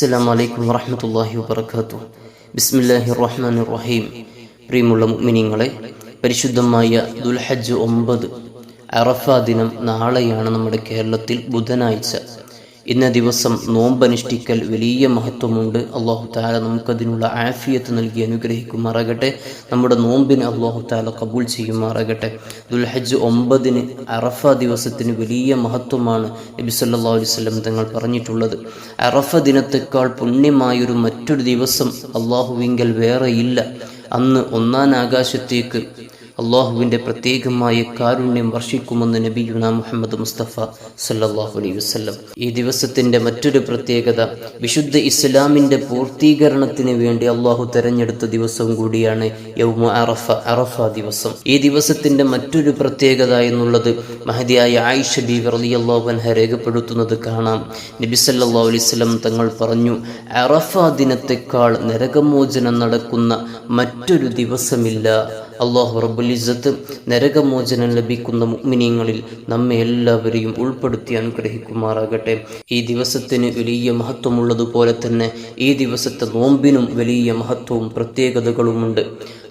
അസ്സലാമു അലൈക്കും വറഹ്മത്തുള്ളാഹി വബറകാതുഹു. ബിസ്മില്ലാഹിർ റഹ്മാനിർ റഹീം. പ്രിയമുള്ള മുഅ്മിനീങ്ങളെ, പരിശുദ്ധമായ ദുൽഹജ്ജ് 9 അറഫ ദിനം നാളെയാണ് നമ്മുടെ കേരളത്തിൽ ബുധനാഴ്ച. ഇന്ന ദിവസം നോമ്പനുഷ്ഠിക്കൽ വലിയ മഹത്വമുണ്ട്. അല്ലാഹു തആല നമുക്കതിനുള്ള ആഫിയത്ത് നൽകി അനുഗ്രഹിക്കുമാറാകട്ടെ. നമ്മുടെ നോമ്പിന് അല്ലാഹു തആല കബൂൽ ചെയ്യുമാറാകട്ടെ. ദുൽഹജ്ജ് 9 അറഫ ദിവസത്തിന് വലിയ മഹത്വമാണ് നബി സല്ലല്ലാഹു അലൈഹി വസല്ലം തങ്ങൾ പറഞ്ഞിട്ടുള്ളത്. അറഫ ദിനത്തേക്കാൾ പുണ്യമായൊരു മറ്റൊരു ദിവസം അല്ലാഹുവിങ്കൽ വേറെയില്ല. അന്ന് ഒന്നാം ആകാശത്തേക്ക് അള്ളാഹുവിൻ്റെ പ്രത്യേകമായ കാരുണ്യം വർഷിക്കുമെന്ന് നബിയുനാ മുഹമ്മദ് മുസ്തഫ സല്ലല്ലാഹു അലൈഹി വസല്ലം. ഈ ദിവസത്തിൻ്റെ മറ്റൊരു പ്രത്യേകത, വിശുദ്ധ ഇസ്ലാമിൻ്റെ പൂർത്തീകരണത്തിന് വേണ്ടി അള്ളാഹു തെരഞ്ഞെടുത്ത ദിവസവും കൂടിയാണ് യൗമ അറഫ, അറഫ ദിവസം. ഈ ദിവസത്തിൻ്റെ മറ്റൊരു പ്രത്യേകത എന്നുള്ളത് മഹദിയായ ആയിഷ ബീവി റളിയല്ലാഹു അൻഹ രേഖപ്പെടുത്തുന്നത് കാണാം. നബി സല്ലല്ലാഹു അലൈഹി വസല്ലം തങ്ങൾ പറഞ്ഞു, അറഫ ദിനത്തെക്കാൾ നരകമോചനം നടക്കുന്ന മറ്റൊരു ദിവസമില്ല. അല്ലാഹു റബ്ബുൽ ഇസ്സത്ത് നരകമോചനം ലഭിക്കുന്ന മുഅ്മിനീങ്ങളിൽ നമ്മെ എല്ലാവരെയും ഉൾപ്പെടുത്തി അനുഗ്രഹിക്കുമാറാകട്ടെ. ഈ ദിവസത്തിന് വലിയ മഹത്വമുള്ളതുപോലെ തന്നെ ഈ ദിവസത്തെ നോമ്പിനും വലിയ മഹത്വവും പ്രത്യേകതകളുമുണ്ട്.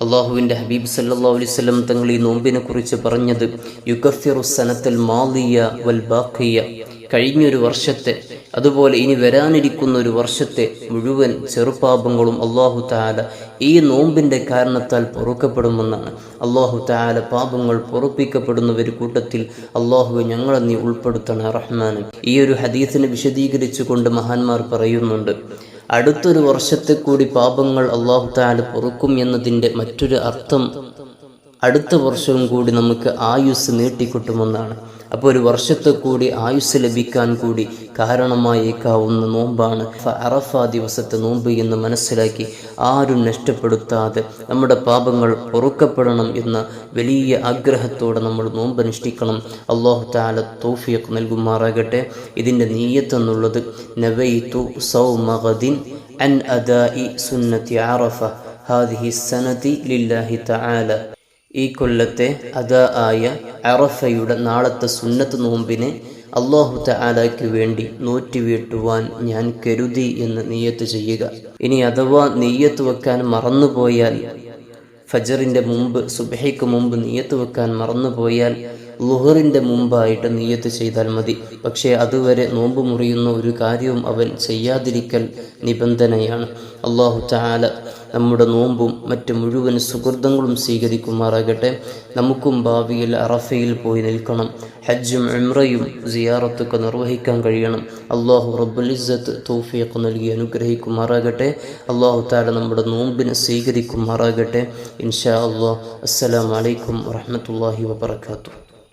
അള്ളാഹുവിൻ്റെ ഹബീബ് സല്ലല്ലാഹു അലൈഹി വസല്ലം തങ്ങൾ ഈ നോമ്പിനെ കുറിച്ച് പറഞ്ഞത്, യുകഫിറു സനത്തൽ മാദിയ വൽ ബാഖിയ, കഴിഞ്ഞൊരു വർഷത്തെ അതുപോലെ ഇനി വരാനിരിക്കുന്ന ഒരു വർഷത്തെ മുഴുവൻ ചെറുപാപങ്ങളും അല്ലാഹു തആല ഈ നോമ്പിൻ്റെ കാരണത്താൽ പൊറുക്കപ്പെടുമെന്നാണ്. അല്ലാഹു തആല പാപങ്ങൾ പൊറുപ്പിക്കപ്പെടുന്നവർ കൂട്ടത്തിൽ അല്ലാഹു ഞങ്ങളെ നീ ഉൾപ്പെടുത്തണ റഹ്മാൻ. ഈ ഒരു ഹദീസിനെ വിശദീകരിച്ചുകൊണ്ട് മഹാന്മാർ പറയുന്നുണ്ട്, അടുത്തൊരു വർഷത്തെ കൂടി പാപങ്ങൾ അല്ലാഹു തആല പൊറുക്കും എന്നതിൻ്റെ മറ്റൊരു അർത്ഥം അടുത്ത വർഷവും കൂടി നമുക്ക് ആയുസ് നീട്ടിക്കിട്ടുമെന്നാണ്. അപ്പോൾ ഒരു വർഷത്തെ കൂടി ആയുസ് ലഭിക്കാൻ കൂടി കാരണമായേക്കാവുന്ന നോമ്പാണ് അറഫ ദിവസത്തെ നോമ്പ് എന്ന് മനസ്സിലാക്കി ആരും നഷ്ടപ്പെടുത്താതെ നമ്മുടെ പാപങ്ങൾ പൊറുക്കപ്പെടണം എന്ന വലിയ ആഗ്രഹത്തോടെ നമ്മൾ നോമ്പ് അനുഷ്ഠിക്കണം. അല്ലാഹു തആല തൗഫീഖ് നൽകുമാറാകട്ടെ. ഇതിൻ്റെ നിയ്യത്ത് എന്നുള്ളത് നവൈതു സൗമ ഗദിൻ അൻ അദാഇ സുന്നത്തി അറഫ ഹാദിഹി സനതി ലില്ലാഹി തആല. ഈ കൊല്ലത്തെ അദാ ആയ അറഫയുടെ നാളത്തെ സുന്നത്ത് നോമ്പിനെ അല്ലാഹു തആലയ്ക്ക് വേണ്ടി നോറ്റുവീട്ടുവാൻ ഞാൻ കരുതി എന്ന് നിയ്യത്ത് ചെയ്യുക. ഇനി അഥവാ നിയ്യത്ത് വെക്കാൻ മറന്നുപോയാൽ, ഫജറിൻ്റെ മുമ്പ് സുബ്ഹിക്ക് മുമ്പ് നിയ്യത്ത് വെക്കാൻ മറന്നുപോയാൽ ളുഹറിൻ്റെ മുമ്പായിട്ട് നിയ്യത്ത് ചെയ്താൽ മതി. പക്ഷേ അതുവരെ നോമ്പ് മുറിയുന്ന ഒരു കാര്യവും അവൻ ചെയ്യാതിരിക്കൽ നിബന്ധനയാണ്. അല്ലാഹു തആല നമ്മുടെ നോമ്പും മറ്റ് മുഴുവൻ സുഹൃതങ്ങളും സ്വീകരിക്കുമാറാകട്ടെ. നമുക്കും ഭാവിയിൽ അറഫയിൽ പോയി നിൽക്കണം. ഹജ്ജും ഉംറയും സിയാറത്തൊക്കെ നിർവഹിക്കാൻ കഴിയണം. അല്ലാഹു റബ്ബുൽ ഇസ്സത്ത് തൗഫീഖ് നൽകി അനുഗ്രഹിക്കുമാറാകട്ടെ. അല്ലാഹു തആല നമ്മുടെ നോമ്പിനെ സ്വീകരിക്കുമാറാകട്ടെ. ഇൻഷാ അല്ലാഹ്. അസ്സലാമു അലൈക്കും വറഹ്മത്തുള്ളാഹി വബറകാതുഹു.